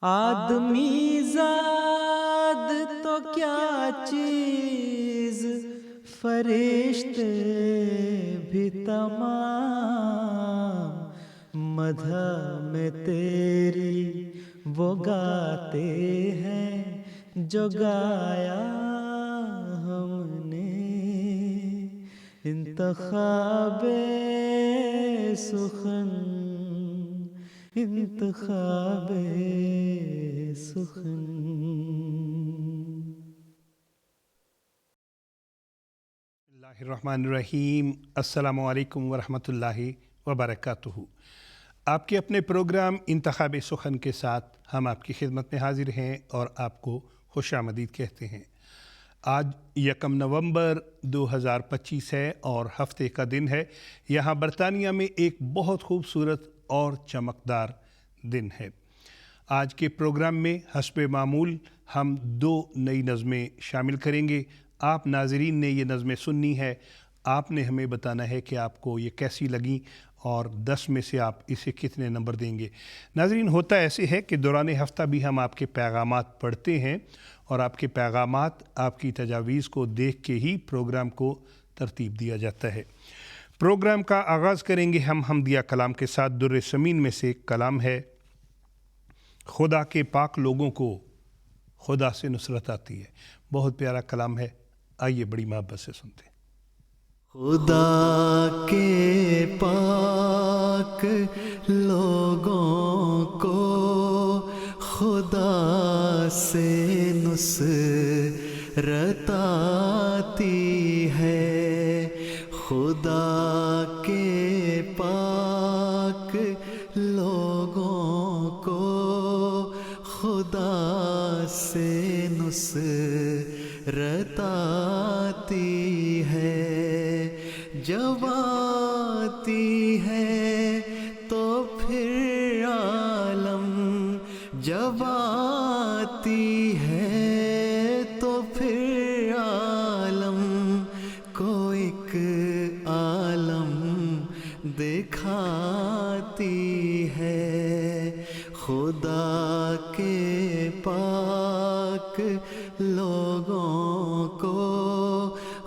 آدمی زاد تو کیا چیز، فرشتے بھی تمام، مدح میں تیری وہ گاتے ہیں جو گایا ہم نے، انتخاب سخن، انتخاب سخن۔ اللہ الرحمن الرحیم۔ السلام علیکم ورحمۃ اللہ وبرکاتہ۔ آپ کے اپنے پروگرام انتخاب سخن کے ساتھ ہم آپ کی خدمت میں حاضر ہیں اور آپ کو خوش آمدید کہتے ہیں۔ آج 1 نومبر 2025 ہے اور ہفتے کا دن ہے۔ یہاں برطانیہ میں ایک بہت خوبصورت اور چمکدار دن ہے۔ آج کے پروگرام میں حسب معمول ہم 2 نئی نظمیں شامل کریں گے۔ آپ ناظرین نے یہ نظمیں سننی ہے، آپ نے ہمیں بتانا ہے کہ آپ کو یہ کیسی لگیں اور 10 میں سے آپ اسے کتنے نمبر دیں گے۔ ناظرین، ہوتا ایسے ہے کہ دوران ہفتہ بھی ہم آپ کے پیغامات پڑھتے ہیں اور آپ کے پیغامات، آپ کی تجاویز کو دیکھ کے ہی پروگرام کو ترتیب دیا جاتا ہے۔ پروگرام کا آغاز کریں گے ہم حمدیہ کلام کے ساتھ۔ در ثمین میں سے ایک کلام ہے، خدا کے پاک لوگوں کو خدا سے نصرت آتی ہے۔ بہت پیارا کلام ہے، آئیے بڑی محبت سے سنتے ہیں۔ خدا کے پاک لوگوں کو خدا سے نصرت آتی ہے، خدا کے پاک لوگوں کو خدا سے نصرت آتی ہے، جب آتی ہے تو پھر عالم، جب آتی ہے تو پھر عالم کو ایک عالم دکھاتی ہے، خدا کے پاک لوگوں کو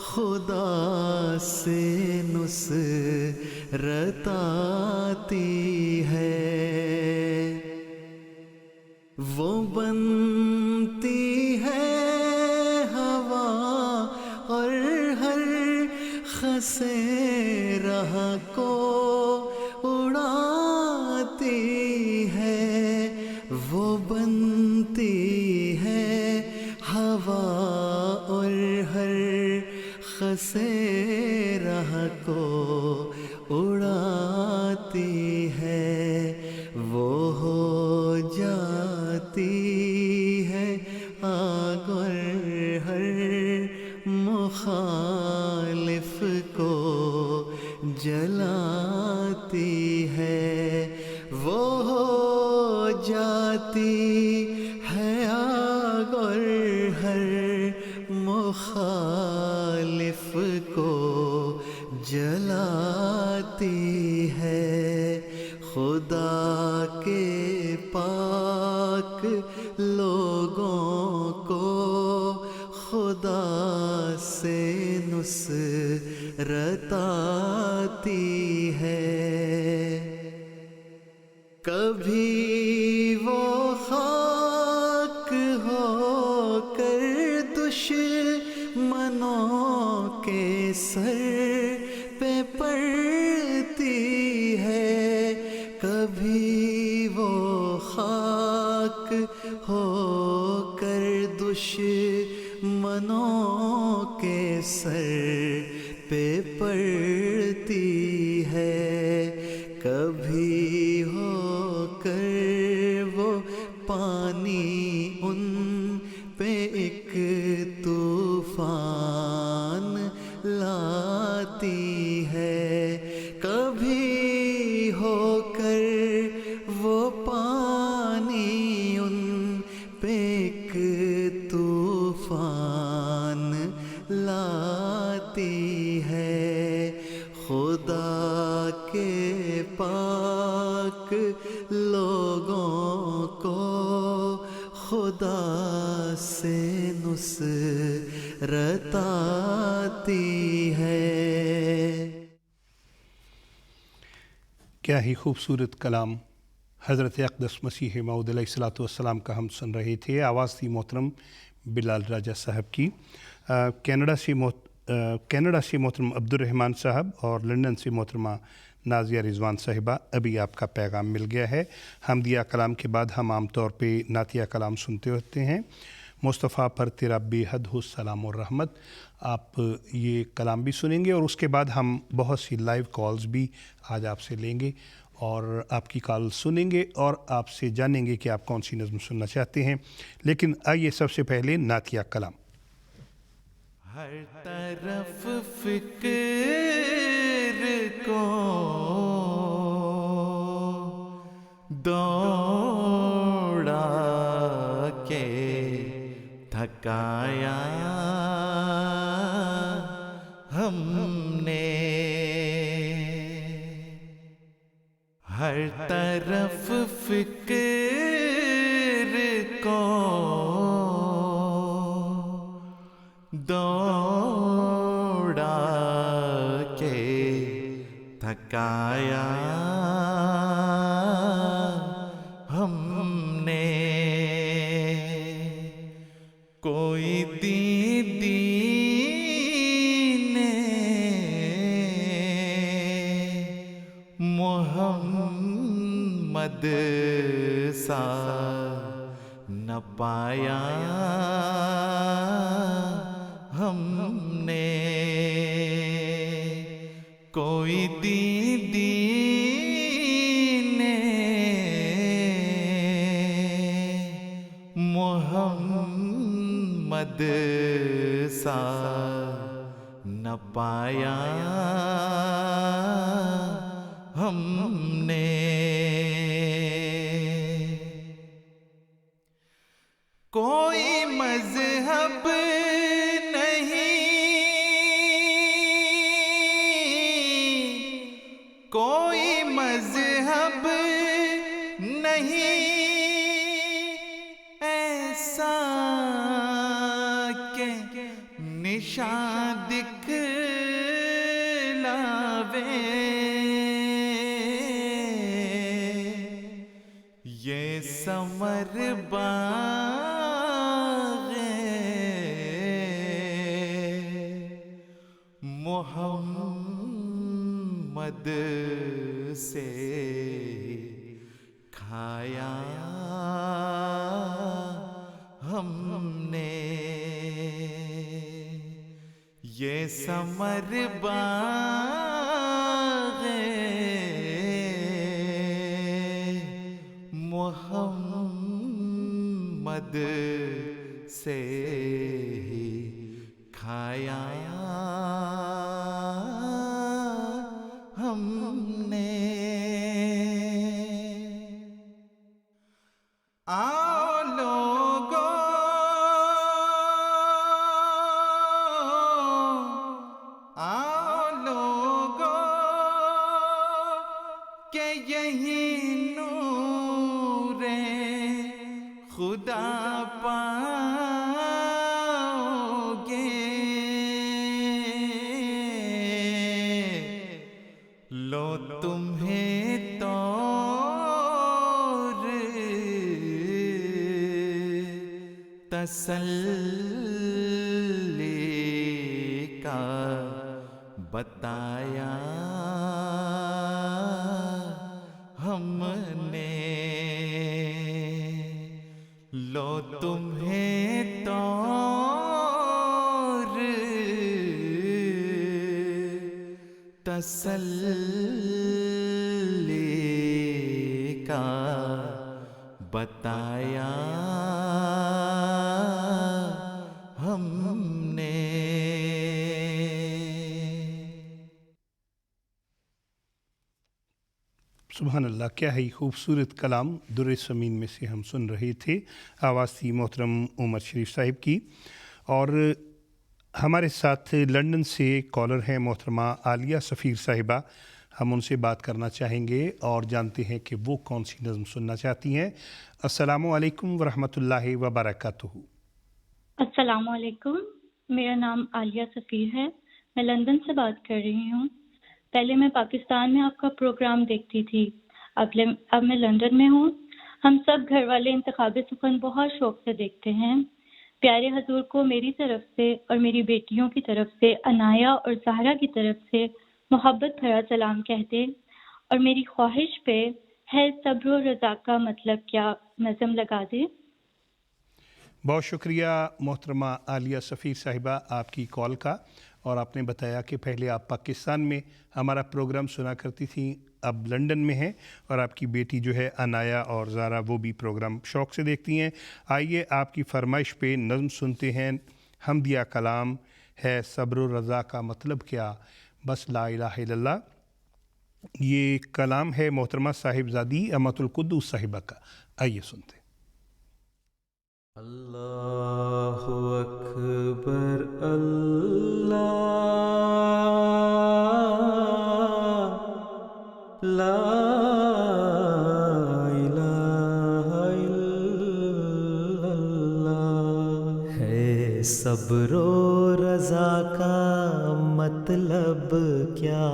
خدا سے نصرت آتی ہے، وہ بنتی ہے ہوا اور ہر خسے راہ کو اڑاتی ہے، وہ بنتی ہے ہوا اور ہر خسے راہ کو اڑاتی ہے، وہ ہو جاتی ہے آگ اور ہر مخالف کو جلاتی ہے، وہ ہو جاتی ہے آگ اور ہر مخالف کو جلاتی ہے، خدا کے پاک لوگوں کو خدا سے نصرت آتی ہے، کبھی وہ خاک ہو کر دشمنوں کے سر پہ پڑتی ہے، کبھی وہ خاک ہو کر دشمنوں کے سر پہ پڑتی ہے، کبھی ہو کر وہ پانی ان پہ ایک طوفان لاتی ہے، کبھی ہو کر وہ پانی ان پہ ایک طوفان لاتی ہے، خدا سے نصرت آتی ہے. کیا ہی خوبصورت کلام حضرت اقدس مسیح موعود علیہ الصلوۃ والسلام کا ہم سن رہے تھے. آواز تھی محترم بلال راجہ صاحب کی. کینیڈا سے محترم عبد الرحمن صاحب اور لندن سے محترمہ نازیہ رضوان صاحبہ. ابھی آپ کا پیغام مل گیا ہے. حمدیہ کلام کے بعد ہم عام طور پہ نعتیہ کلام سنتے ہوتے ہیں. مصطفیٰ پر تیرا بے حد ہو سلام و رحمت، آپ یہ کلام بھی سنیں گے اور اس کے بعد ہم بہت سی لائیو کالز بھی آج آپ سے لیں گے اور آپ کی کال سنیں گے اور آپ سے جانیں گے کہ آپ کون سی نظم سننا چاہتے ہیں. لیکن آئیے سب سے پہلے نعتیہ کلام. ہر طرف فکر کو دوڑا کے تھکایا ہم نے، ہر طرف فکر کو دوڑا کے تھکایا ہم نے، کوئی دین محمد سا نہ پایا ہم نے، کوئی دین محمد سا نہ پایا ہم نے. کوئی مذہب کوئی مذہب نہیں ایسا کہ نشان دکھلاوے، یہ ثمر باغ محمد سے کھایا ہم نے، یہ ثمر باغ محمد سے کھایا ہم نے. آؤ لوگو کہ یہی نور خدا پاؤ گے، لو تمہیں طور تسلی کا بتایا ہم نے، لو تمہیں طور تسلی کا بتایا ہم نے. سبحان اللہ، کیا ہی خوبصورت کلام در سمین میں سے ہم سن رہے تھے. آواز تھی محترم عمر شریف صاحب کی. اور ہمارے ساتھ لندن سے کالر ہیں محترمہ عالیہ سفیر صاحبہ. ہم ان سے بات کرنا چاہیں گے اور جانتے ہیں کہ وہ کون سی نظم سننا چاہتی ہیں۔ السلام علیکم ورحمۃ اللہ وبرکاتہ۔ السلام علیکم، میرا نام عالیہ سفیر ہے، میں لندن سے بات کر رہی ہوں۔ پہلے میں پاکستان میں آپ کا پروگرام دیکھتی تھی، اب میں لندن میں ہوں۔ ہم سب گھر والے انتخاب سخن بہت شوق سے دیکھتے ہیں۔ پیارے حضور کو میری طرف سے اور میری بیٹیوں کی طرف سے، عنایا اور زہرا کی طرف سے محبت بھرا سلام کہتے، اور میری خواہش پہ ہے صبر و رضا کا مطلب کیا نظم لگا دے۔ بہت شکریہ محترمہ عالیہ سفیر صاحبہ آپ کی کال کا، اور آپ نے بتایا کہ پہلے آپ پاکستان میں ہمارا پروگرام سنا کرتی تھیں، اب لنڈن میں ہیں، اور آپ کی بیٹی جو ہے عنایا اور زارا وہ بھی پروگرام شوق سے دیکھتی ہیں۔ آئیے آپ کی فرمائش پہ نظم سنتے ہیں۔ حمدیہ کلام ہے صبر و رضا کا مطلب کیا، بس لا الہ الا اللہ۔ یہ کلام ہے محترمہ صاحبزادی امت القدوس صاحبہ کا۔ آئیے سنتے ہیں۔ اللہ اکبر اللہ، لا الہ الا اللہ۔ ہے صبر و رضا کا مطلب کیا،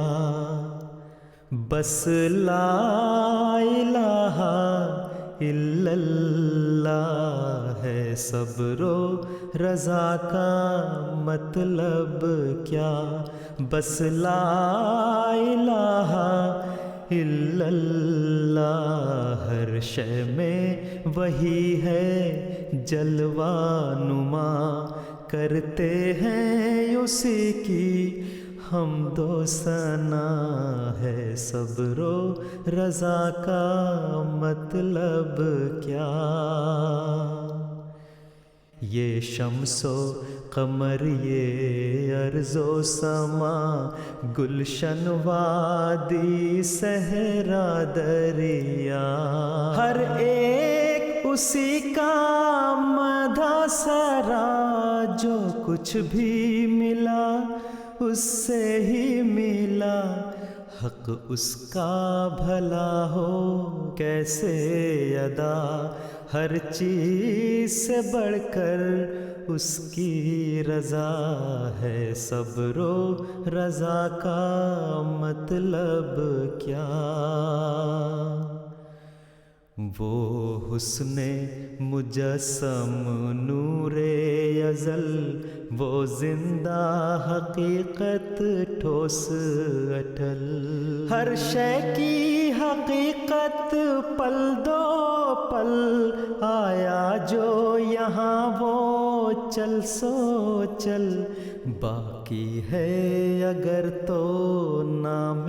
بس لا الہ الا اللہ ہے۔ صبر و رضا کا مطلب کیا، بس لا الہ الا اللہ۔ ہر شے میں وہی ہے جلوہ نما، کرتے ہیں اسی کی حمد و ثنا ہے۔ صبر و رضا کا مطلب کیا، یہ شمس و قمر، یہ ارض و سما، گلشن وادی صحرا دریا، ہر ایک اسی کا مدح سرا، جو کچھ بھی ملا اس سے ہی ملا، حق اس کا بھلا ہو کیسے ادا، ہر چیز سے بڑھ کر اس کی رضا ہے۔ صبر و رضا کا مطلب کیا، وہ حسن مجسم نور ازل، وہ زندہ حقیقت ٹھوس اٹل، ہر شے کی حقیقت پل دو پل، آیا جو یہاں وہ چل سو چل، باقی ہے اگر تو نام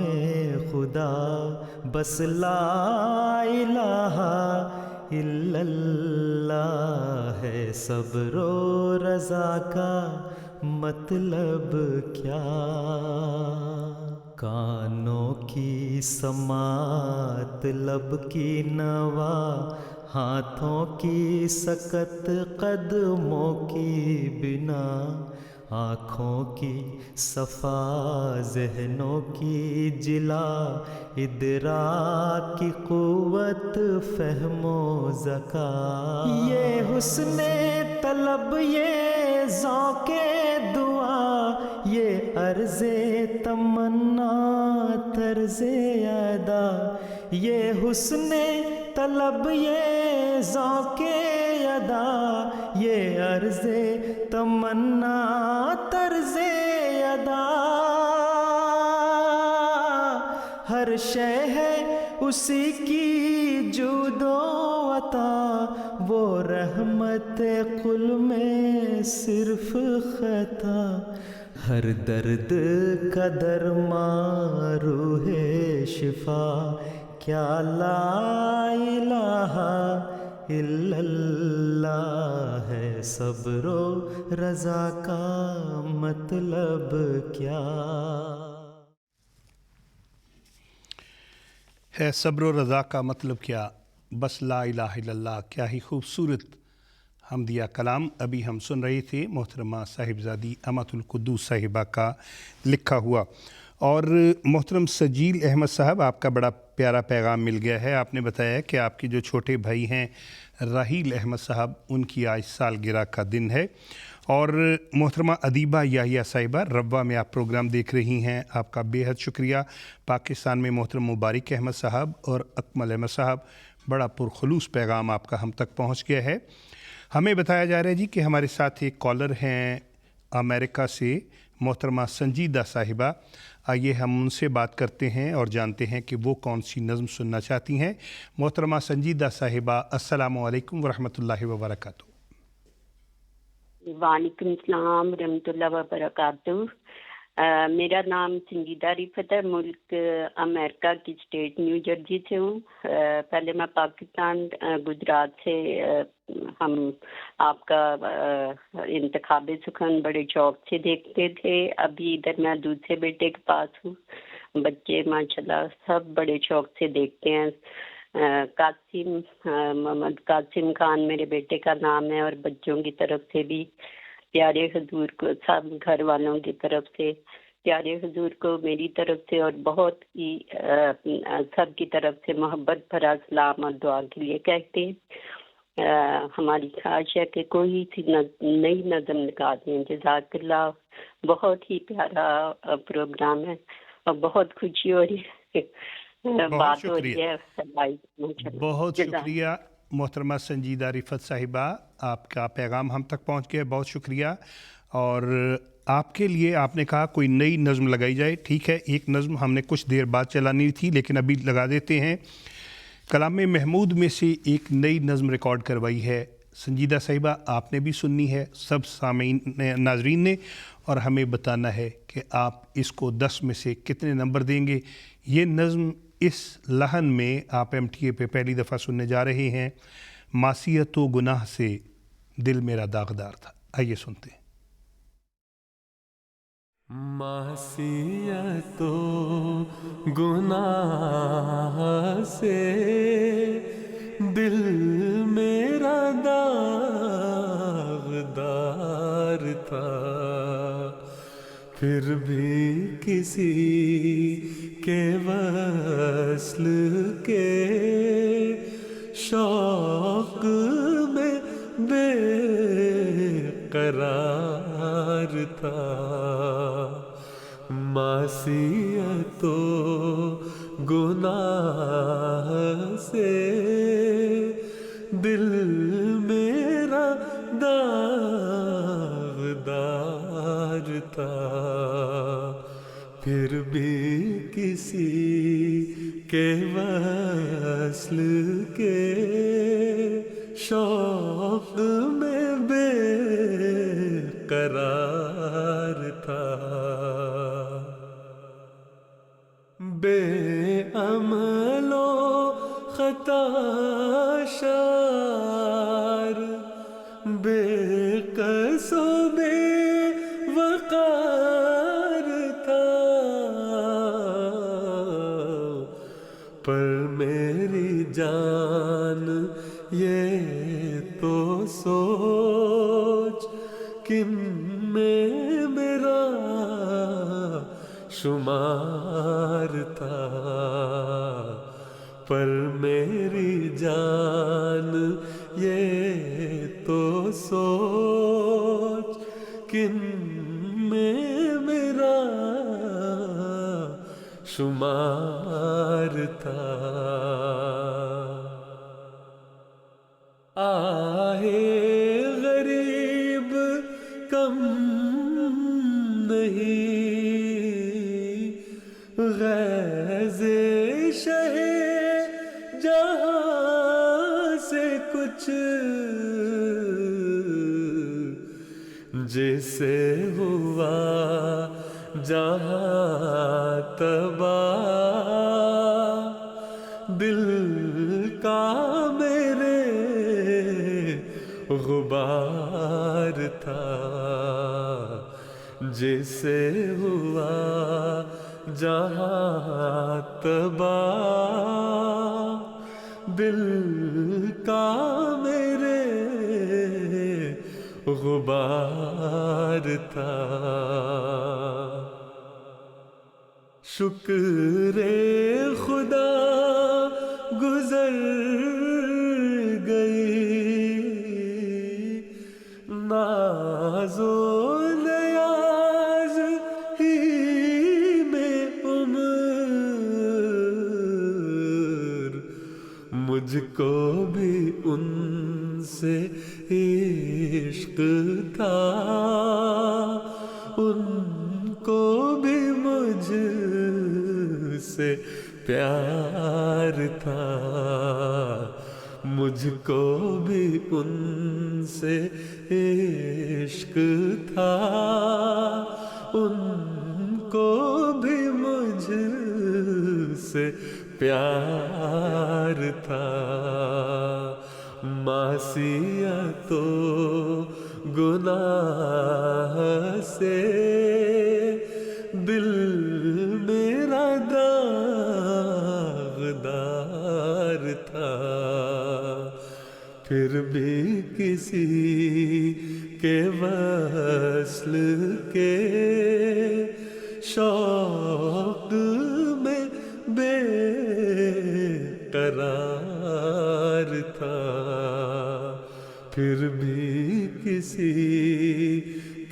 خدا، بس لا الہ الا اللہ ہے۔ صبر و رضا کا مطلب کیا، کانوں کی سماعت، لب کی نوا، ہاتھوں کی سکت، قدموں کی بنا، آنکھوں کی صفا، ذہنوں کی جلا، ادراک کی قوت، فہم و ذکا، یہ حسن طلب، یہ ذوق دعا، یہ عرض تمنا، طرز ادا، یہ حسن طلب، یہ ذوق ادا، یہ عرض تمنا، طرز ادا، ہر شے ہے اسی کی جود و عطا، وہ رحمت قل میں صرف خطا، ہر درد کا درمان روح شفا، کیا لا الہ الا اللہ ہے۔ صبر و رضا کا مطلب کیا، ہے صبر و رضا کا مطلب کیا، بس لا الہ الا اللہ۔ کیا ہی خوبصورت حمدیہ کلام ابھی ہم سن رہے تھے محترمہ صاحبزادی امت القدوس صاحبہ کا لکھا ہوا۔ اور محترم سجیل احمد صاحب، آپ کا بڑا پیارا پیغام مل گیا ہے. آپ نے بتایا کہ آپ کے جو چھوٹے بھائی ہیں راحیل احمد صاحب، ان کی آج سالگرہ کا دن ہے. اور محترمہ ادیبہ یحییٰ صاحبہ، ربوہ میں آپ پروگرام دیکھ رہی ہیں، آپ کا بے حد شکریہ. پاکستان میں محترم مبارک احمد صاحب اور اکمل احمد صاحب، بڑا پرخلوص پیغام آپ کا ہم تک پہنچ گیا ہے. ہمیں بتایا جا رہا ہے جی کہ ہمارے ساتھ ایک کالر ہیں امریکہ سے، محترمہ سنجیدہ صاحبہ. آئیے ہم ان سے بات کرتے ہیں اور جانتے ہیں کہ وہ کون سی نظم سننا چاہتی ہیں. محترمہ سنجیدہ صاحبہ، السلام علیکم ورحمۃ اللہ وبرکاتہ. وعلیکم السلام ورحمۃ اللہ وبرکاتہ. میرا نام سنجیدہ رفت ہے، ملک امریکہ کی اسٹیٹ نیو جرسی سے ہوں. پہلے میں پاکستان گجرات سے ہم آپ کا انتخاب سخن بڑے شوق سے دیکھتے تھے. ابھی ادھر میں دوسرے بیٹے کے پاس ہوں. بچے ماشاءاللہ سب بڑے شوق سے دیکھتے ہیں. قاسم محمد قاسم خان میرے بیٹے کا نام ہے، اور بچوں کی طرف سے بھی پیارے حضور کو، سب گھر والوں کی طرف سے پیارے حضور کو میری طرف سے اور بہت ہی سب کی طرف سے محبت بھرا سلام اور دعا کے لیے کہتے ہیں. ہماری خواہش ہے کہ کوئی سی نئی نظم نکال دیں. جزاک اللہ. بہت ہی پیارا پروگرام ہے اور بہت خوشی ہو رہی ہے، بہت شکریہ، بات. بہت شکریہ محترمہ سنجیدہ رفت صاحبہ، آپ کا پیغام ہم تک پہنچ گیا. بہت شکریہ. اور آپ کے لیے آپ نے کہا کوئی نئی نظم لگائی جائے. ٹھیک ہے، ایک نظم ہم نے کچھ دیر بعد چلانی تھی لیکن ابھی لگا دیتے ہیں. کلام محمود میں سے ایک نئی نظم ریکارڈ کروائی ہے سنجیدہ صاحبہ، آپ نے بھی سننی ہے، سب سامعین ناظرین نے، اور ہمیں بتانا ہے کہ آپ اس کو 10 میں سے کتنے نمبر دیں گے. یہ نظم اس لحن میں آپ ایم ٹی اے پہ پہلی دفعہ سننے جا رہے ہیں. معصیت و گناہ سے دل میرا داغدار تھا. آئیے سنتے ہیں. معصیت و گناہ سے دل میرا داغدار تھا، پھر بھی کسی کے وصل کے شوق میں بے قرار تھا. معصیت و گناہ سے دل میرا داغدار تھا، پھر بھی کسی کے وصل کے شوق میں بے قرار تھا. بے عمل و خطا شار، بے قص و بے وقار تھا، پر میری جان یہ تو سوچ کن میں میرا شمار تھا، پر میری جان یہ تو سوچ کن میں میرا شمار تھا. آہے غریب کم نہیں، غیظ شہ جہاں سے کچھ، جسے ہوا جہاں تباہ، دل کا میرے غبار تھا، جسے ہوا جہاں تباہ، دل کا میرے غبار تھا. شکر خدا گزر گئی ناز و نیاز ہی میں عمر مجھ کو بھی ان سے عشق تھا ان کو بھی مجھ سے پیار تھا مجھ کو بھی ان سے عشق تھا ان کو بھی مجھ سے پیار تھا معصیت و گناہ سے دل میرا داغدار تھا پھر بھی کسی کے وصل کے شوق میں بے قرار تھا پھر بھی کسی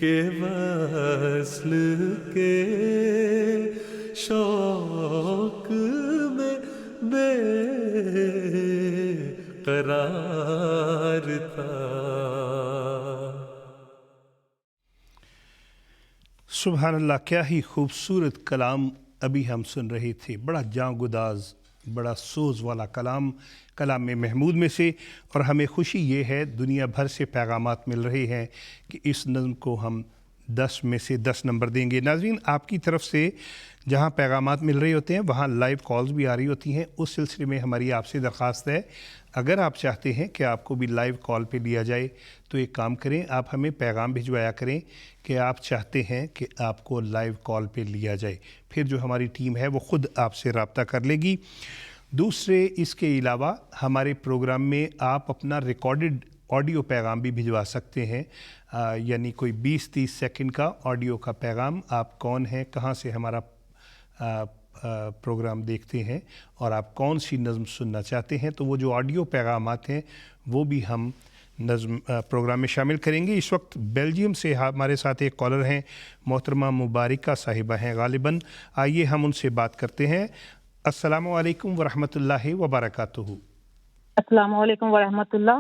کے وصل کے شوق میں بے قرار تھا. سبحان اللہ، کیا ہی خوبصورت کلام ابھی ہم سن رہے تھے. بڑا جاں گداز، بڑا سوز والا کلام محمود میں سے. اور ہمیں خوشی یہ ہے دنیا بھر سے پیغامات مل رہے ہیں کہ اس نظم کو ہم 10 میں سے 10 نمبر دیں گے. ناظرین، آپ کی طرف سے جہاں پیغامات مل رہے ہوتے ہیں وہاں لائیو کالز بھی آ رہی ہوتی ہیں. اس سلسلے میں ہماری آپ سے درخواست ہے، اگر آپ چاہتے ہیں کہ آپ کو بھی لائیو کال پہ لیا جائے تو ایک کام کریں، آپ ہمیں پیغام بھجوایا کریں کہ آپ چاہتے ہیں کہ آپ کو لائیو کال پہ لیا جائے. پھر جو ہماری ٹیم ہے وہ خود آپ سے رابطہ کر لے گی. دوسرے، اس کے علاوہ ہمارے پروگرام میں آپ اپنا ریکارڈڈ آڈیو پیغام بھی بھجوا سکتے ہیں، یعنی کوئی 20-30 سیکنڈ کا آڈیو کا پیغام. آپ کون ہیں، کہاں سے ہمارا پروگرام دیکھتے ہیں اور آپ کون سی نظم سننا چاہتے ہیں، تو وہ جو آڈیو پیغامات ہیں وہ بھی ہم پروگرام میں شامل کریں گے. اس وقت بیلجیم سے ہمارے ساتھ ایک کالر ہیں، محترمہ مبارکہ صاحبہ ہیں غالباً. آئیے ہم ان سے بات کرتے ہیں. السلام علیکم ورحمۃ اللہ وبرکاتہ. السلام علیکم ورحمۃ اللہ.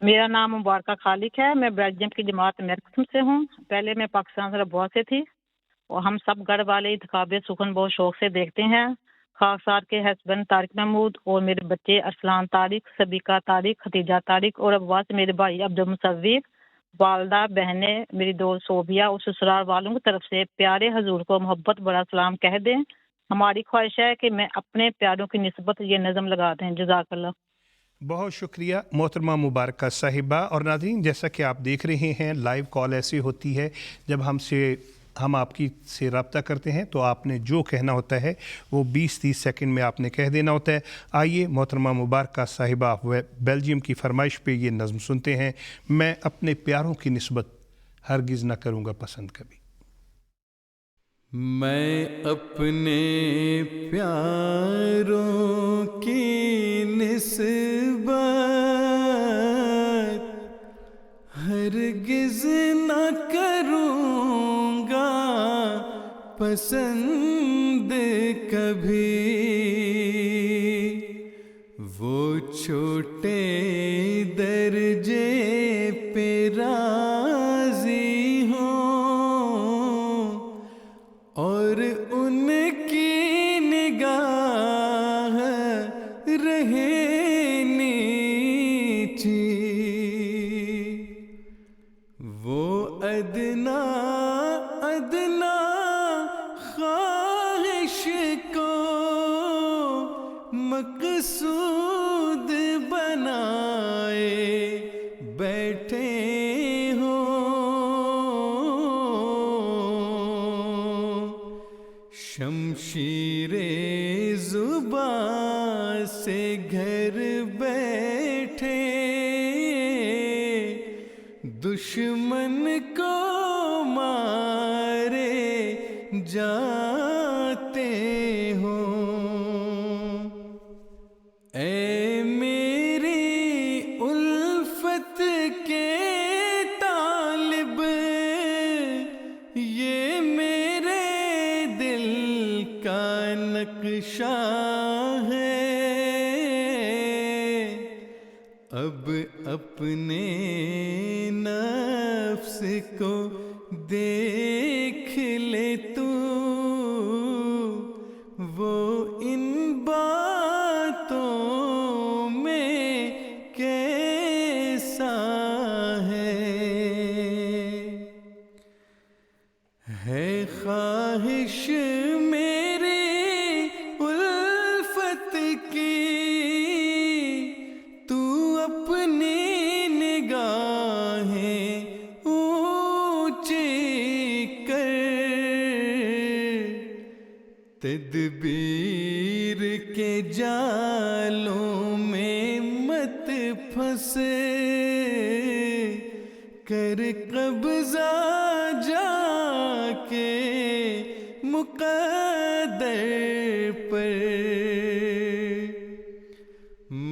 میرا نام مبارکہ خالق ہے. میں بیلجیم کی جماعت مرکز سے ہوں. پہلے میں پاکستان سے بہت سے تھی اور ہم سب گھر والے انتخاب سخن بہت شوق سے دیکھتے ہیں. خاکسار کے ہسبینڈ طارق محمود اور میرے بچے ارسلان طارق، صبیکہ طارق، ختیجہ طارق اور ابوا سے میرے بھائی عبدالمصور، والدہ، بہنیں، میری دوست صوبیہ اور سسرال والوں کی طرف سے پیارے حضور کو محبت بڑا سلام کہہ دیں. ہماری خواہش ہے کہ میں اپنے پیاروں کی نسبت یہ نظم لگا دیں. جزاک اللہ. بہت شکریہ محترمہ مبارکہ صاحبہ. اور ناظرین، جیسا کہ آپ دیکھ رہے ہیں لائیو کال ایسی ہوتی ہے جب ہم آپ کی سے رابطہ کرتے ہیں تو آپ نے جو کہنا ہوتا ہے وہ 20-30 سیکنڈ میں آپ نے کہہ دینا ہوتا ہے. آئیے محترمہ مبارکہ صاحبہ بیلجیم کی فرمائش پہ یہ نظم سنتے ہیں. میں اپنے پیاروں کی نسبت ہرگز نہ کروں گا پسند کبھی. میں اپنے پیاروں کی نسبت ہرگز نہ کروں گا پسند کبھی. وہ چھوٹے درجے پہ راضی ہوں اور ان کی نگاہ رہے نیچی. وہ ادنا خواہش کو مقصود بنائے بیٹھے شمشیر زباں سے گھر بیٹھے دشمن کو مارے جاتے اپنے نفس کو دیکھ لے تو وہ ان باتوں میں کیسا ہے خواہش میری الفت کی تو اپنی نگاہیں اونچی کر تدبیر کے جالوں میں مت پھنسے کر قبضہ جا کے مقدر پر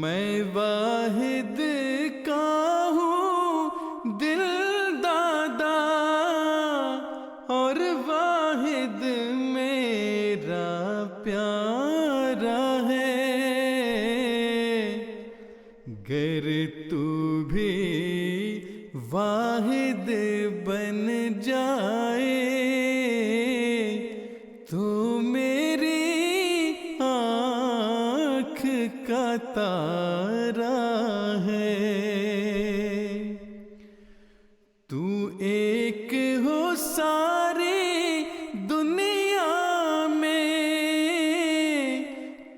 میں واحد کا ہوں دل دادا اور واحد میرا پیارا ہے گر تو بھی واحد بن جائے تو میری آنکھ کا تارا ہے تو ایک ہو ساری دنیا میں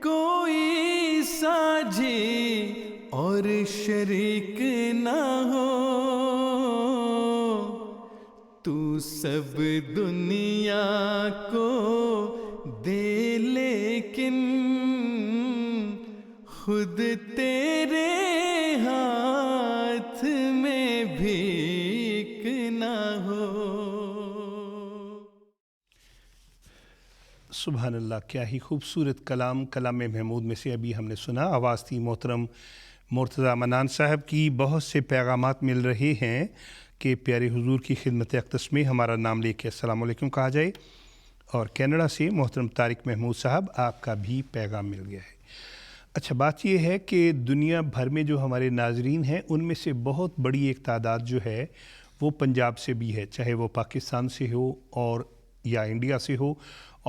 کوئی ساجھی اور شریک نہ ہو تو سب دنیا کو دے لیکن خود تیرے ہاتھ میں بھیک نہ ہو۔ سبحان اللہ، کیا ہی خوبصورت کلام محمود میں سے ابھی ہم نے سنا۔ آواز تھی محترم مرتضیٰ منان صاحب کی۔ بہت سے پیغامات مل رہے ہیں کہ پیارے حضور کی خدمت اقدس میں ہمارا نام لے کے السلام علیکم کہا جائے، اور کینیڈا سے محترم طارق محمود صاحب آپ کا بھی پیغام مل گیا ہے۔ اچھا، بات یہ ہے کہ دنیا بھر میں جو ہمارے ناظرین ہیں ان میں سے بہت بڑی ایک تعداد جو ہے وہ پنجاب سے بھی ہے، چاہے وہ پاکستان سے ہو اور یا انڈیا سے ہو،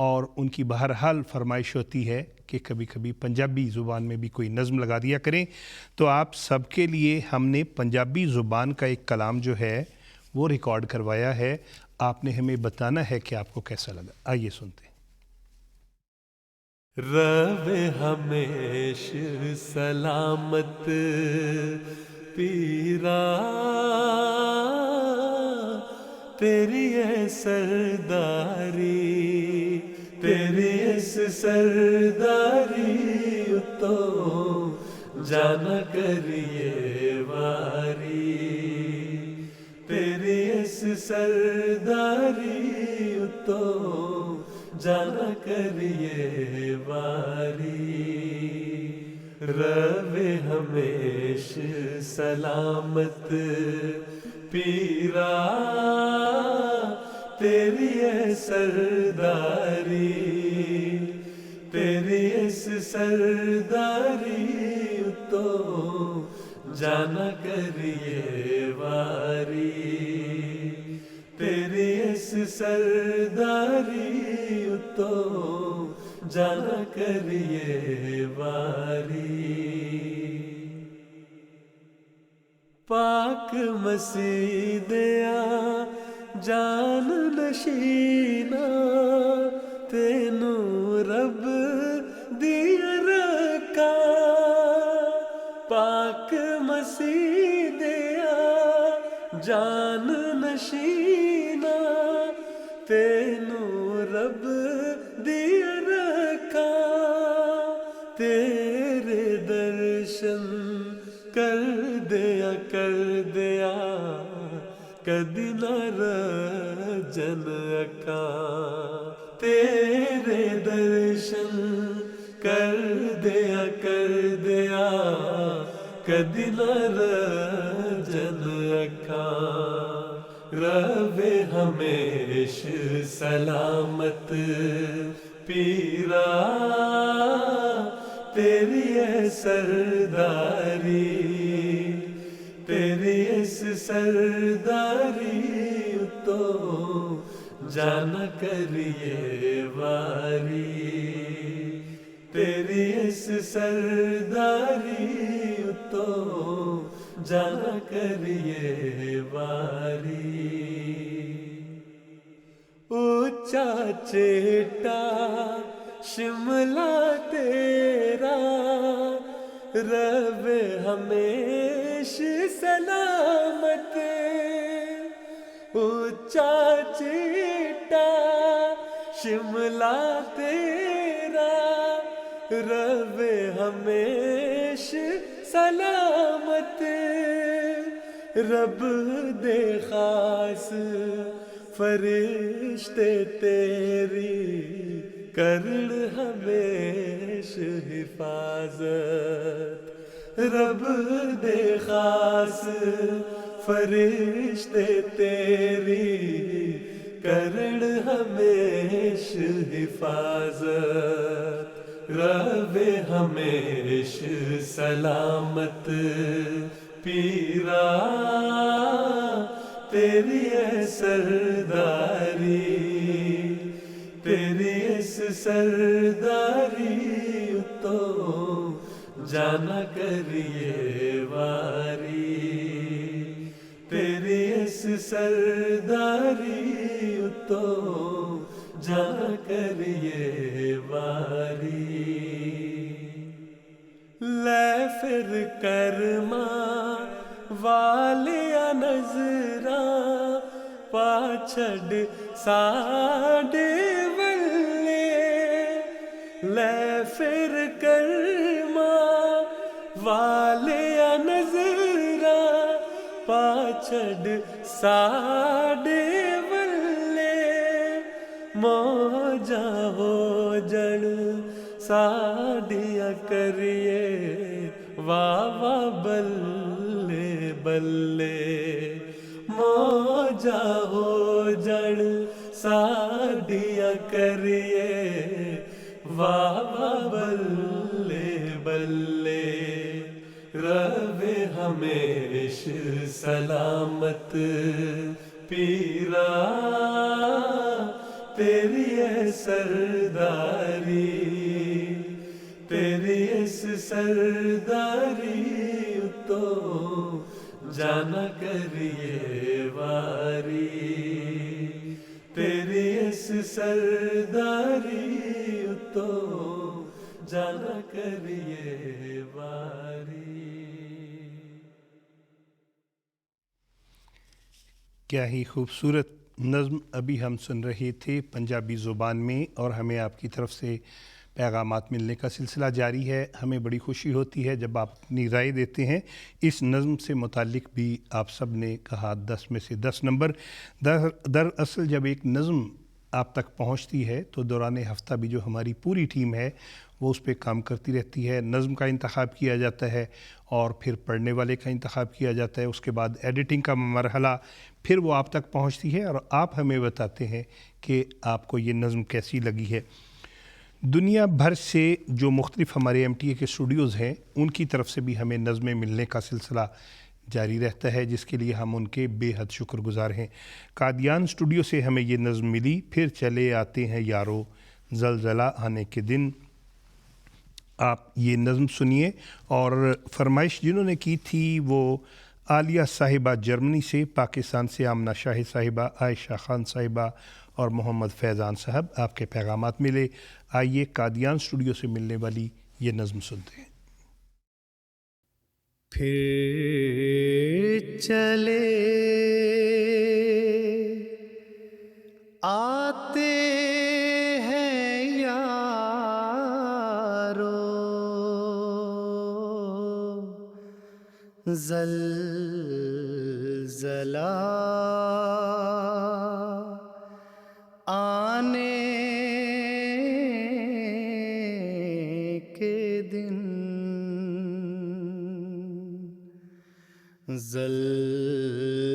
اور ان کی بہرحال فرمائش ہوتی ہے کہ کبھی کبھی پنجابی زبان میں بھی کوئی نظم لگا دیا کریں۔ تو آپ سب کے لیے ہم نے پنجابی زبان کا ایک کلام جو ہے وہ ریکارڈ کروایا ہے، آپ نے ہمیں بتانا ہے کہ آپ کو کیسا لگا۔ آئیے سنتے ہیں۔ روے ہمیش سلامت پیرا تیری ہے سرداری، تیری اس سرداری تو جانا کریے واری، تیری اس سرداری تو جانا کریے واری، روے ہمیش سلامت پیرا تیری ہے سرداری، تیری اس سرداری تو جانا کریے واری، تیری اس سرداری تو جانا کریے واری، پاک مسیح دیا جان نشینا تینوں رب دیا رکھا، پاک مسیح دیا جان نشینا تینوں رب دیا رکھا، تیرے درشن کر دیا کدی نہ رجن اکا، تیرے درشن کر دیا کدی نہ رجن اکا، روے ہمیش سلامت پیرا تیری ہے سرداری، تیری اس سرداری تو جانا کریے واری، تیری اس سرداری تو جانا کریے واری۔ اونچا چیٹا شملہ تیرا رہے ہمیشہ سلامت، اونچا چیٹا شملہ تیرا رہے ہمیشہ سلامت، رب دے خاص فرشتے تیری کرن ہمیشہ حفاظت، رب دے خاص فرشتے تیری کرن ہمیشہ حفاظت، رہے ہمیشہ سلامت پیرا تیری ہے سرداری، تیری اس سرداری تو جانا کریے واری، تیری اس سرداری تو جانا کریے واری۔ لے پھر کرماں والیا نظراں پاچھڑ ساڈے ولے، لے پھر کرماں والیا نظراں پاچھڑ ساڈے ولے، موجاں ہو جن ساڈیاں کریے واہ واہ بلے بلے، موجاں ہو جن ساڈیاں کریے واہ واہ بلے بلے، رہے ہمیشہ سلامت پیرا تیری ہے سرداری، تیری اس سرداری تو جانا کریے واری، تیری اس سرداری تو جانا کریے واری۔ کیا ہی خوبصورت نظم ابھی ہم سن رہے تھے پنجابی زبان میں، اور ہمیں آپ کی طرف سے پیغامات ملنے کا سلسلہ جاری ہے۔ ہمیں بڑی خوشی ہوتی ہے جب آپ اپنی رائے دیتے ہیں۔ اس نظم سے متعلق بھی آپ سب نے کہا 10 میں سے 10 نمبر۔ دراصل جب ایک نظم آپ تک پہنچتی ہے تو دوران ہفتہ بھی جو ہماری پوری ٹیم ہے وہ اس پہ کام کرتی رہتی ہے، نظم کا انتخاب کیا جاتا ہے اور پھر پڑھنے والے کا انتخاب کیا جاتا ہے، اس کے بعد ایڈیٹنگ کا مرحلہ، پھر وہ آپ تک پہنچتی ہے اور آپ ہمیں بتاتے ہیں کہ آپ کو یہ نظم کیسی لگی ہے۔ دنیا بھر سے جو مختلف ہمارے MTA کے اسٹوڈیوز ہیں ان کی طرف سے بھی ہمیں نظمیں ملنے کا سلسلہ جاری رہتا ہے، جس کے لیے ہم ان کے بے حد شکر گزار ہیں۔ قادیان اسٹوڈیو سے ہمیں یہ نظم ملی، پھر چلے آتے ہیں یارو زلزلہ آنے کے دن۔ آپ یہ نظم سنیے، اور فرمائش جنہوں نے کی تھی وہ عالیہ صاحبہ جرمنی سے، پاکستان سے آمنہ شاہد صاحبہ، عائشہ خان صاحبہ اور محمد فیضان صاحب۔ آپ کے پیغامات ملے، آئیے قادیان اسٹوڈیو سے ملنے والی یہ نظم سنتے ہیں۔ پھر چلے آتے ہیں یارو زلزلہ آنے کے دن، زلزلہ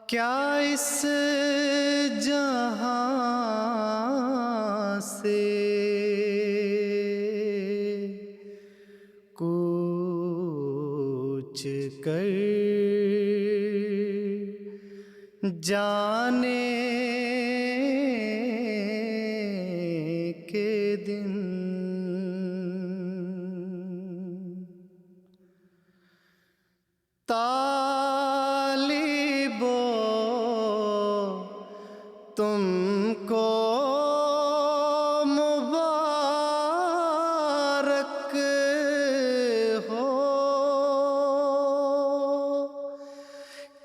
کیا اس جہاں سے کوئی پوچھ کر جانے کے دن طالبو تم کو مبارک ہو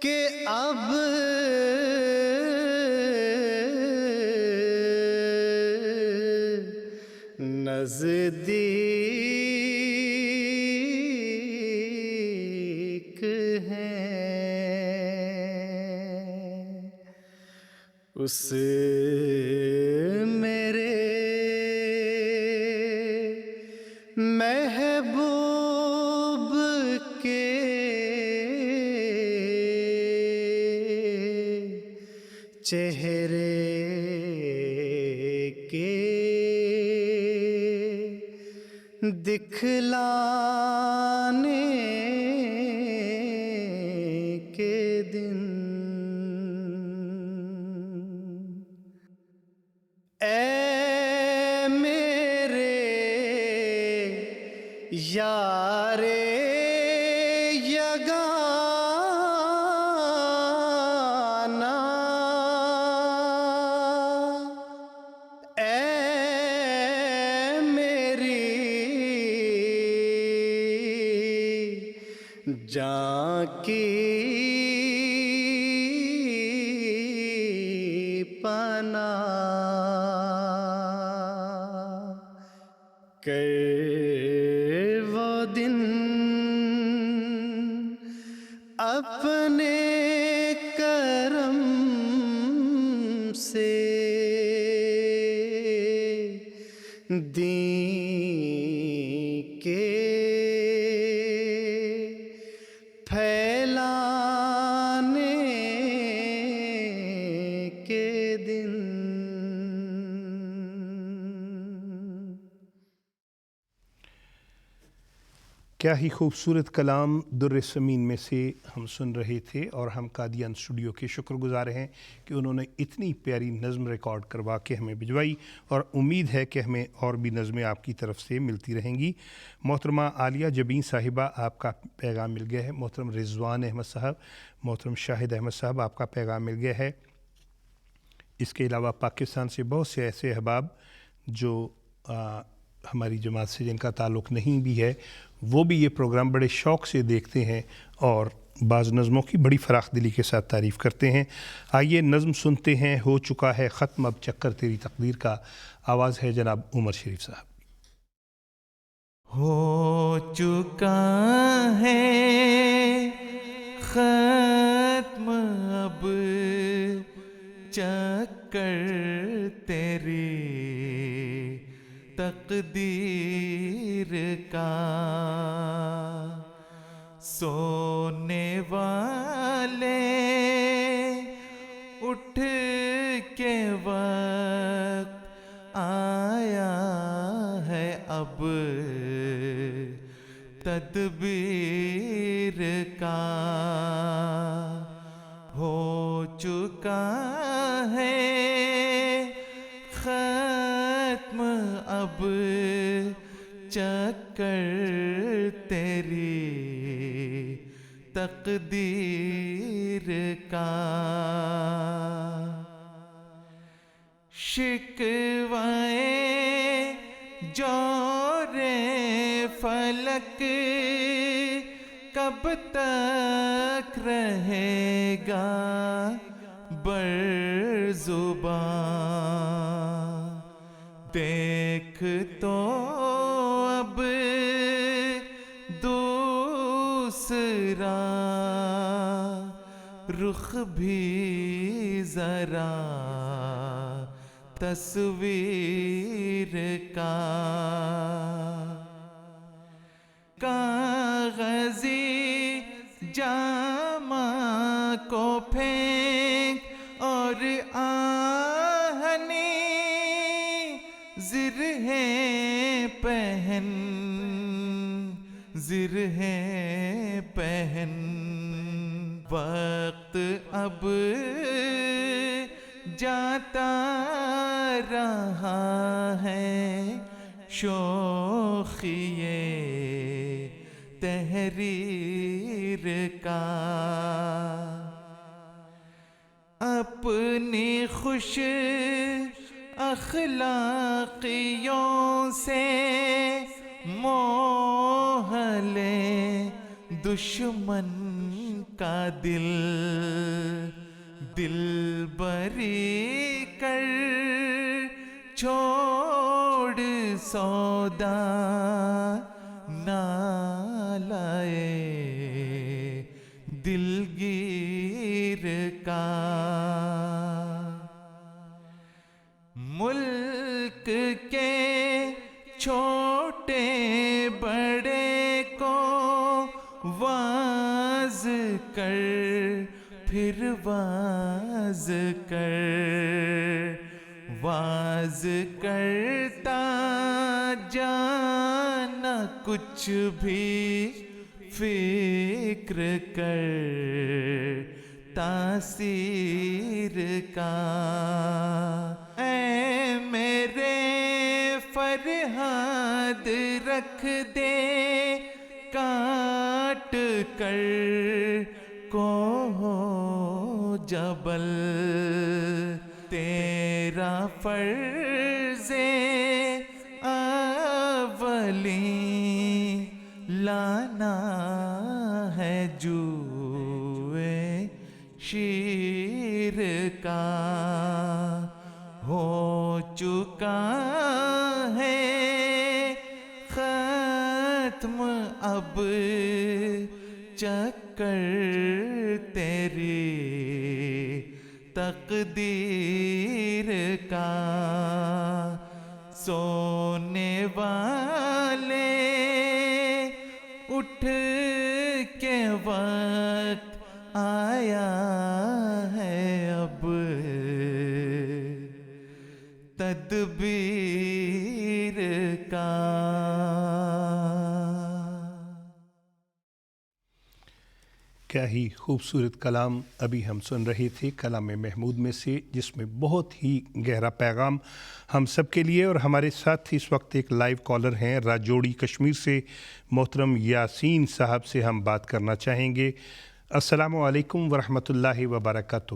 کہ اب نزدیک ہیں اس میرے محبوب کے چہرے کے دکھلانے کے دن اے میرے یار یگانہ اے میری جان کی پناہ کر وہ دن اپنے کرم سے دین کے پھیلانے کے دن کیا ہی خوبصورت کلام در سمین میں سے ہم سن رہے تھے، اور ہم قادیان اسٹوڈیو کے شکر گزار ہیں کہ انہوں نے اتنی پیاری نظم ریکارڈ کروا کے ہمیں بھجوائی، اور امید ہے کہ ہمیں اور بھی نظمیں آپ کی طرف سے ملتی رہیں گی۔ محترمہ عالیہ جبین صاحبہ، آپ کا پیغام مل گیا ہے۔ محترم رضوان احمد صاحب، محترم شاہد احمد صاحب، آپ کا پیغام مل گیا ہے۔ اس کے علاوہ پاکستان سے بہت سے ایسے احباب جو ہماری جماعت سے جن کا تعلق نہیں بھی ہے، وہ بھی یہ پروگرام بڑے شوق سے دیکھتے ہیں اور بعض نظموں کی بڑی فراخ دلی کے ساتھ تعریف کرتے ہیں۔ آئیے نظم سنتے ہیں، ہو چکا ہے ختم اب چکر تیری تقدیر کا۔ آواز ہے جناب عمر شریف صاحب۔ ہو چکا ہے ختم اب چکر تیری تقدیر کا، سونے والے اٹھ کے وقت آیا ہے اب تدبیر کا، ہو چکا ہے ختم اب چکر تیری تقدیر کا، شکوائے جور فلک کب تک رہے گا بر زبان، دیکھ تو اب دوسرا رخ بھی ذرا تصویر کا، کاغذی جامہ کو پھینک اور آہنی زرہیں پہن، ہے پہن وقت اب جاتا رہا ہے شوخیے تحریر کا اپنی خوش اخلاقیوں سے موہ لے دشمن کا دل بری کر چھوڑ سودا نہ لائے دلگیر کا ملک کے چھوٹے بڑے کو واز کر پھر واز کرتا جانا کچھ بھی فکر کر تاثیر کا اے میرے فرہاد رکھ دے کاٹ کر کو جبل تیرا فرض اولی لانا ہے جوئے شیر کا ہو چکا ہے ختم اب چکر تیری تقدیر کا سونے والے اٹھ کے وقت آیا ہے اب تدبیر کا. کیا ہی خوبصورت کلام ابھی ہم سن رہے تھے کلام محمود میں سے، جس میں بہت ہی گہرا پیغام ہم سب کے لیے. اور ہمارے ساتھ اس وقت ایک لائیو کالر ہیں راجوڑی کشمیر سے، محترم یاسین صاحب سے ہم بات کرنا چاہیں گے. السلام علیکم ورحمۃ اللہ وبرکاتہ.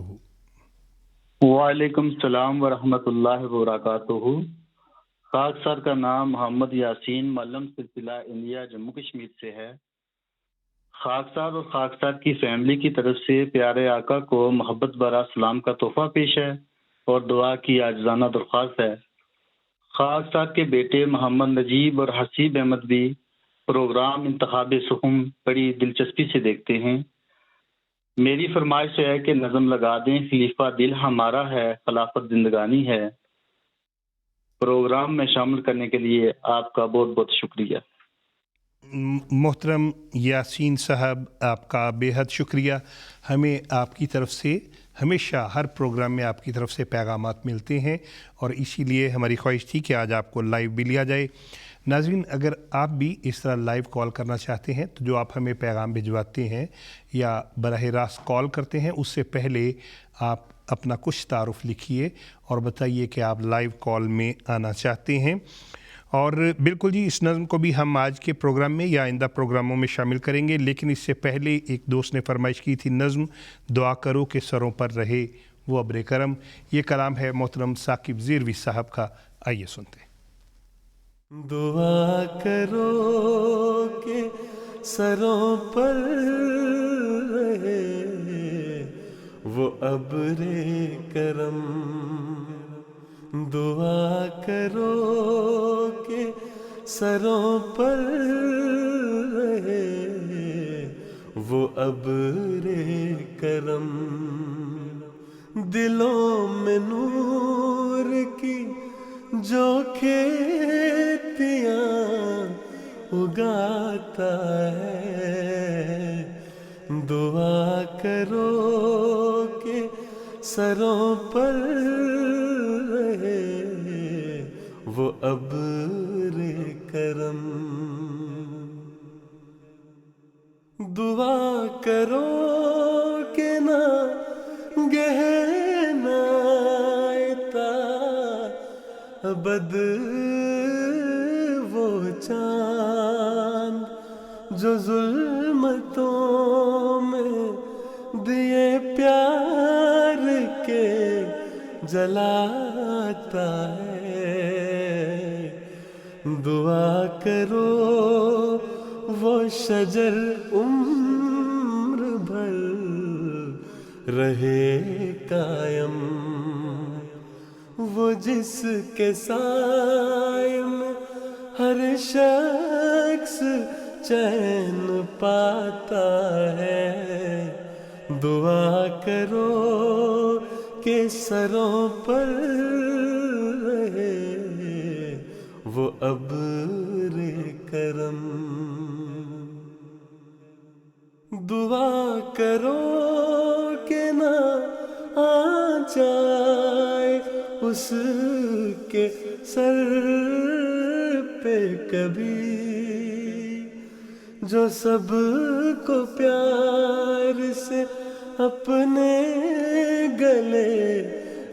وعلیکم السلام ورحمۃ اللہ وبرکاتہ. خاک سر کا نام محمد یاسین معلم سلسلہ انڈیا جموں کشمیر سے ہے. خاک سار اور خاک سار کی فیملی کی طرف سے پیارے آقا کو محبت برا سلام کا تحفہ پیش ہے اور دعا کی عاجزانہ درخواست ہے. خاک سار کے بیٹے محمد نجیب اور حسیب احمد بھی پروگرام انتخاب سخن بڑی دلچسپی سے دیکھتے ہیں. میری فرمائش ہے کہ نظم لگا دیں خلیفہ دل ہمارا ہے خلافت زندگانی ہے. پروگرام میں شامل کرنے کے لیے آپ کا بہت بہت شکریہ. محترم یاسین صاحب، آپ کا بے حد شکریہ. ہمیں آپ کی طرف سے ہمیشہ ہر پروگرام میں آپ کی طرف سے پیغامات ملتے ہیں اور اسی لیے ہماری خواہش تھی کہ آج آپ کو لائیو بھی لیا جائے. ناظرین، اگر آپ بھی اس طرح لائیو کال کرنا چاہتے ہیں تو جو آپ ہمیں پیغام بھجواتے ہیں یا براہ راست کال کرتے ہیں، اس سے پہلے آپ اپنا کچھ تعارف لکھیے اور بتائیے کہ آپ لائیو کال میں آنا چاہتے ہیں. اور بالکل جی، اس نظم کو بھی ہم آج کے پروگرام میں یا آئندہ پروگراموں میں شامل کریں گے، لیکن اس سے پہلے ایک دوست نے فرمائش کی تھی نظم دعا کرو کہ سروں پر رہے وہ ابر کرم. یہ کلام ہے محترم ثاقب زیروی صاحب کا. آئیے سنتے ہیں. دعا کرو کہ سروں پر رہے وہ ابر کرم. دعا کرو کہ سروں پر رہے وہ ابر کرم. دلوں میں نور کی جو کھیتیاں اگاتا ہے. دعا کرو کہ سروں پر رہے وہ ابر کرم. دعا کرو کہ نہ گہنا تا ابد وہ چاند جو ظلمتوں میں دیے پیار کے جلاتا ہے. دعا کرو وہ شجر عمر بھر رہے قائم, وہ جس کے سائے میں ہر شخص چین پاتا ہے. دعا کرو کہ سروں پر رہے وہ ابر کرم. دعا کرو کہ نہ آ جائے اس کے سر پہ کبھی جو سب کو پیار سے اپنے گلے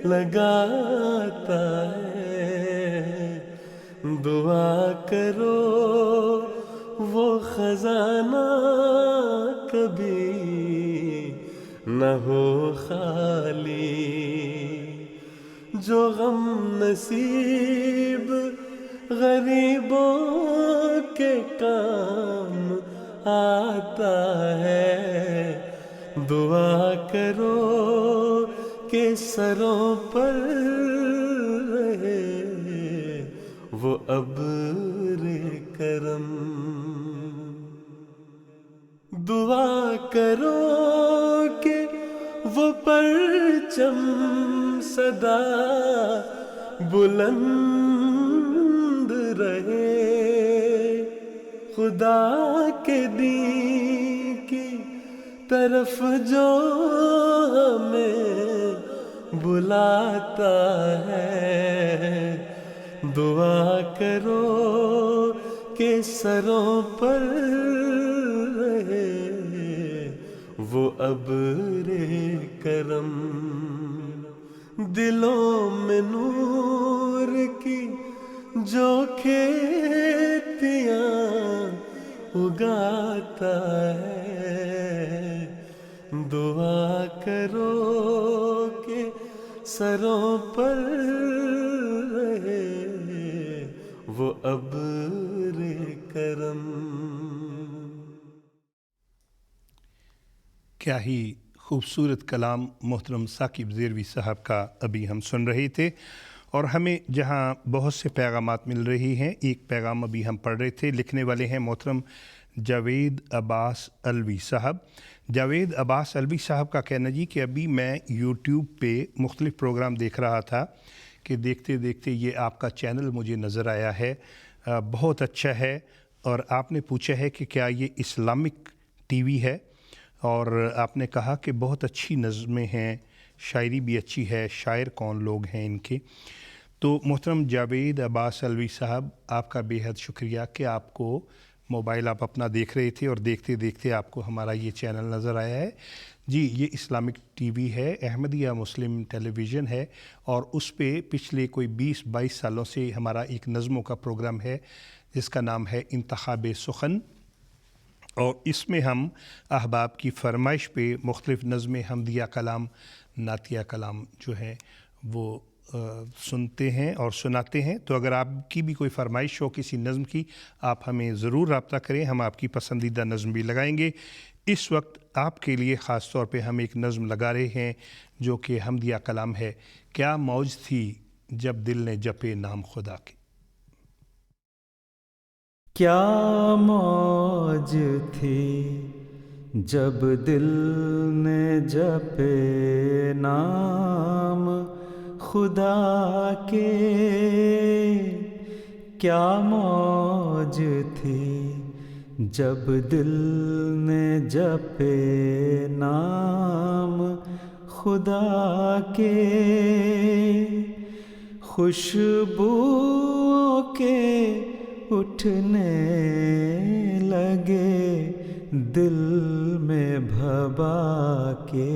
لگاتا ہے. دعا کرو وہ خزانہ کبھی نہ ہو خالی جو غم نصیب غریبوں کے کام آتا ہے. دعا کرو کہ سروں پر رہے وہ ابر کرم. دعا کرو کہ وہ پرچم سدا بلند رہے خدا کے دین کی طرف جو ہمیں بلاتا ہے. دعا کرو کہ سروں پر رہے وہ ابر کرم. دلوں میں نور کی جو کھیتیاں اگاتا ہے. دعا کرو کہ سروں پر رہے وہ ابر کرم. کیا ہی خوبصورت کلام محترم ثاقب ذیروی صاحب کا ابھی ہم سن رہے تھے. اور ہمیں جہاں بہت سے پیغامات مل رہی ہیں, ایک پیغام ابھی ہم پڑھ رہے تھے, لکھنے والے ہیں محترم جاوید عباس الوی صاحب. جاوید عباس الوی صاحب کا کہنا جی کہ ابھی میں یوٹیوب پہ مختلف پروگرام دیکھ رہا تھا کہ دیکھتے دیکھتے یہ آپ کا چینل مجھے نظر آیا ہے, بہت اچھا ہے. اور آپ نے پوچھا ہے کہ کیا یہ اسلامک ٹی وی ہے, اور آپ نے کہا کہ بہت اچھی نظمیں ہیں, شاعری بھی اچھی ہے, شاعر کون لوگ ہیں ان کے. تو محترم جاوید عباس الوی صاحب, آپ کا بے حد شکریہ کہ آپ کو موبائل آپ اپنا دیکھ رہے تھے اور دیکھتے دیکھتے آپ کو ہمارا یہ چینل نظر آیا ہے. جی یہ اسلامک ٹی وی ہے, احمدیہ مسلم ٹیلی ویژن ہے, اور اس پہ پچھلے کوئی 20-22 سالوں سے ہمارا ایک نظموں کا پروگرام ہے جس کا نام ہے انتخاب سخن. اور اس میں ہم احباب کی فرمائش پہ مختلف نظمیں, حمدیہ کلام, نعتیہ کلام جو ہیں وہ سنتے ہیں اور سناتے ہیں. تو اگر آپ کی بھی کوئی فرمائش ہو کسی نظم کی, آپ ہمیں ضرور رابطہ کریں, ہم آپ کی پسندیدہ نظم بھی لگائیں گے. اس وقت آپ کے لیے خاص طور پہ ہم ایک نظم لگا رہے ہیں جو کہ حمدیہ کلام ہے. کیا موج تھی جب دل نے جپے نام خدا کے. کیا موج تھی جب دل نے جپے نام خدا کے. کیا موج تھی جب دل نے جپے نام خدا کے. خوشبو کے اٹھنے لگے دل میں بھبا کے،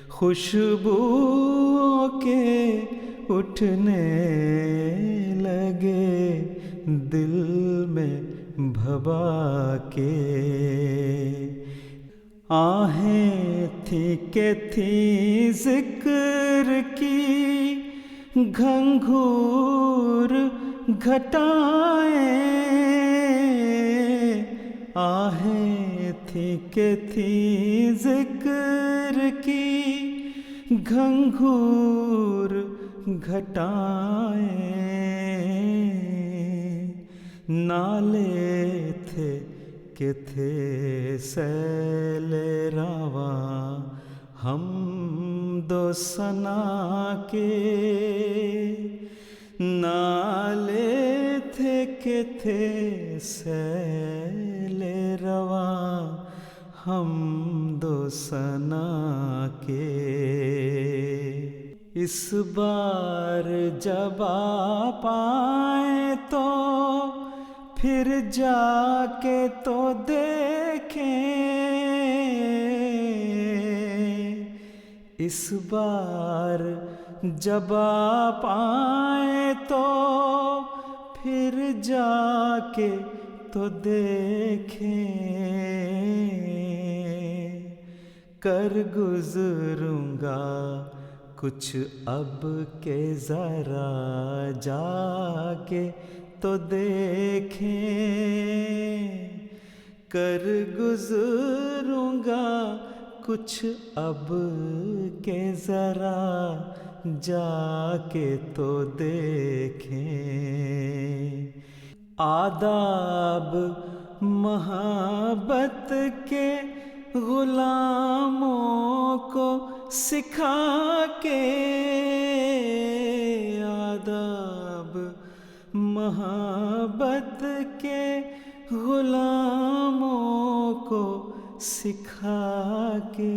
خوشبو کے اٹھنے لگے دل میں بھبا کے، آہیں تھی کہ تھی ذکر کی گھنگھور گھٹائیں، آہیں تھی کہ تھی ذکر کی گھنگھور گھٹائیں، نالے تھے کہ تھے سیل رواں حمد و ثنا کے، نالے تھے کہ تھے سیل رواں حمد و ثنا کے، اس بار جب آپ آئیں تو پھر جا کے تو دیکھیں، اس بار جب آپ آئیں تو پھر جا کے تو دیکھیں، کر گزروں گا کچھ اب کے ذرا جا کے تو دیکھیں، کر گزروں گا کچھ اب کے ذرا جا کے تو دیکھیں، آداب محبت کے غلاموں کو سکھا کے، آداب محبت کے غلاموں کو سکھا کے،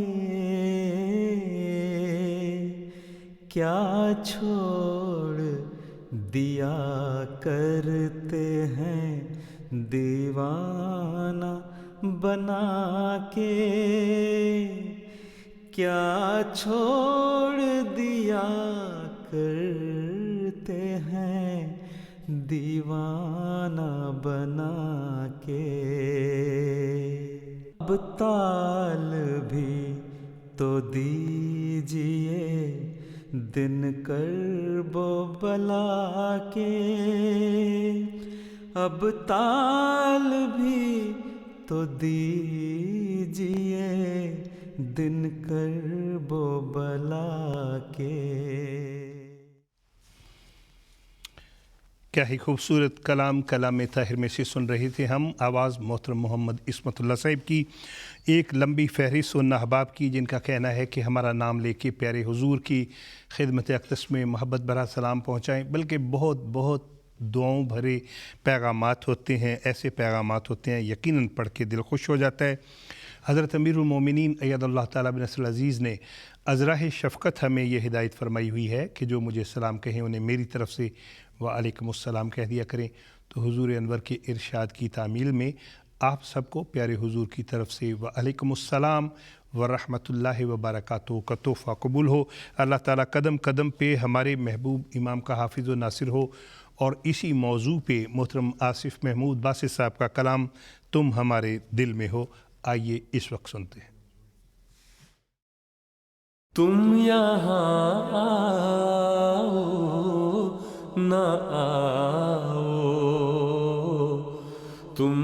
کیا چھوڑ دیا کرتے ہیں دیوانہ بنا کے، کیا چھوڑ دیا کرتے ہیں دیوانہ بنا کے، اب تال بھی تو دیجئے دن کرب و بلا کے، اب تال بھی تو دیجئے دن کرب و بلا کے۔ کیا ہی خوبصورت کلام طاہر میں سے سن رہے تھے ہم، آواز محترم محمد عصمت اللہ صاحب کی، ایک لمبی فہرست ان احباب کی جن کا کہنا ہے کہ ہمارا نام لے کے پیارے حضور کی خدمت اقدس میں محبت بھرا سلام پہنچائیں، بلکہ بہت بہت دعاؤں بھرے پیغامات ہوتے ہیں، ایسے پیغامات ہوتے ہیں یقیناً پڑھ کے دل خوش ہو جاتا ہے۔ حضرت امیر المومنین اید اللہ تعالیٰ بنصر العزیز نے ازراہ شفقت ہمیں یہ ہدایت فرمائی ہوئی ہے کہ جو مجھے سلام کہیں انہیں میری طرف سے وعلیکم السلام کہہ دیا کریں، تو حضور انور کے ارشاد کی تعمیل میں آپ سب کو پیارے حضور کی طرف سے وعلیکم السلام ورحمۃ اللہ وبرکاتہ کا تحفہ قبول ہو۔ اللہ تعالیٰ قدم قدم پہ ہمارے محبوب امام کا حافظ و ناصر ہو، اور اسی موضوع پہ محترم آصف محمود باسط صاحب کا کلام تم ہمارے دل میں ہو، آئیے اس وقت سنتے ہیں۔ تم یہاں آؤ نہ آؤ، تم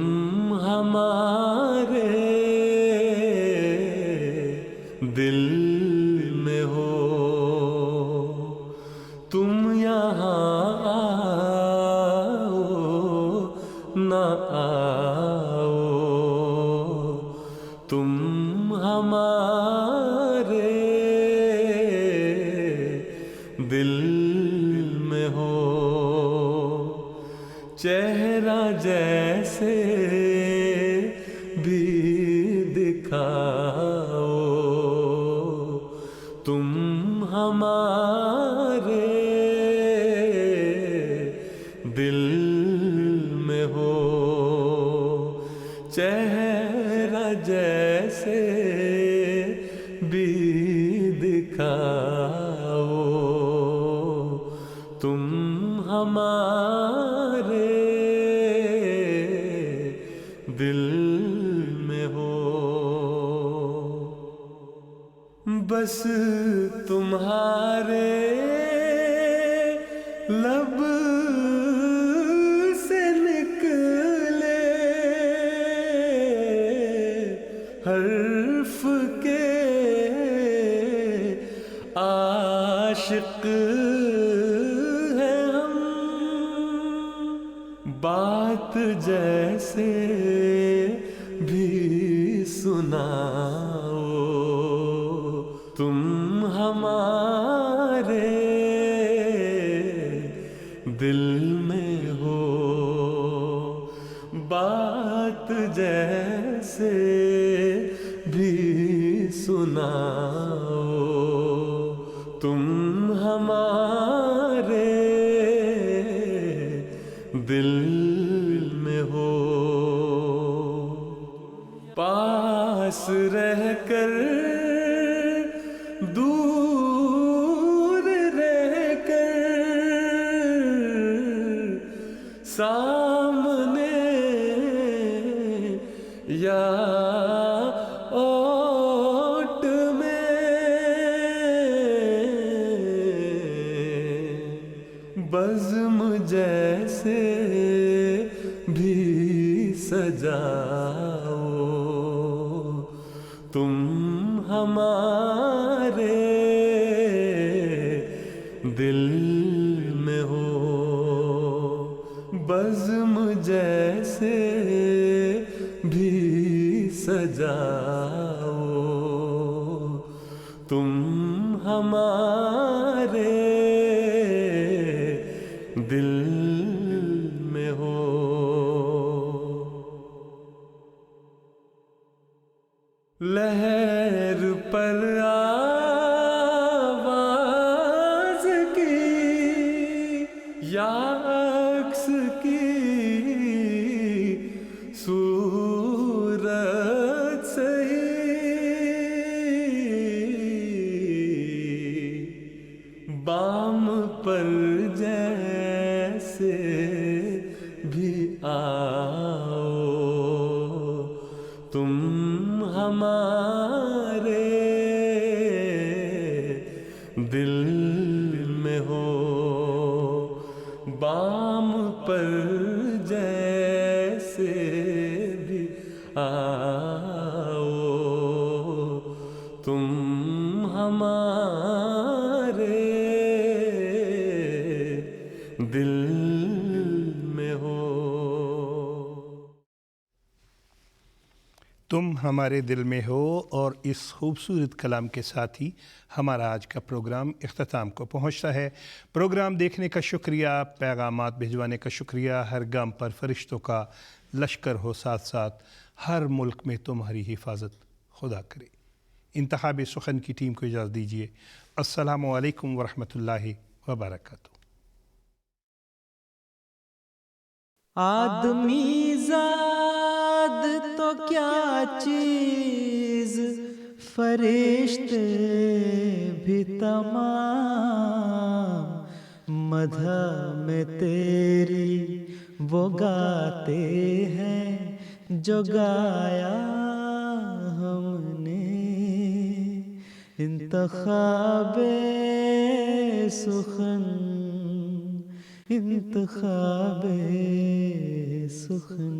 ہمارے دل میں ہو، تم یہاں آؤ نہ آؤ، تم ہمارے دل میں ہو، چہرہ جیسے بھی دکھاؤ، تم ہمارے دل میں ہو، چہرہ جیسے بھی دکھاؤ، تم ہمارے دل میں ہو، بس تمہارے لب سے نکلے حرف کے عاشق ہیں ہم، بات جیسے بھی سناؤ، تم ہمارے دل میں ہو، بات جیسے بھی سناؤ، تم ہمارے دل میں ہو، پاس رہ کر دور رہ کر سامنے یا اوٹ میں بزم جیسے بھی سجاؤ، تم ہمارے دل میں ہو، بزم جیسے بھی سجاؤ، تم ہمارے دل میں ہو۔ لہر پر آواز کی یا عکس کی صورت صحیح، بام پر جیسے بھی آؤ، تم ہمارے دل میں ہو، بام پر جیسے بھی آؤ، تم ہمارے دل میں ہو۔ تم ہمارے دل میں ہو، اور اس خوبصورت کلام کے ساتھ ہی ہمارا آج کا پروگرام اختتام کو پہنچتا ہے۔ پروگرام دیکھنے کا شکریہ، پیغامات بھجوانے کا شکریہ۔ ہر گام پر فرشتوں کا لشکر ہو ساتھ ساتھ، ہر ملک میں تمہاری حفاظت خدا کرے۔ انتخاب سخن کی ٹیم کو اجازت دیجیے۔ السلام علیکم ورحمۃ اللہ وبرکاتہ۔ آدمی زاد تو کیا چیز، فرشتے بھی تمام، مدح میں تیری وہ گاتے ہیں جو گایا ہم نے۔ انتخاب سخن، انتخاب سخن۔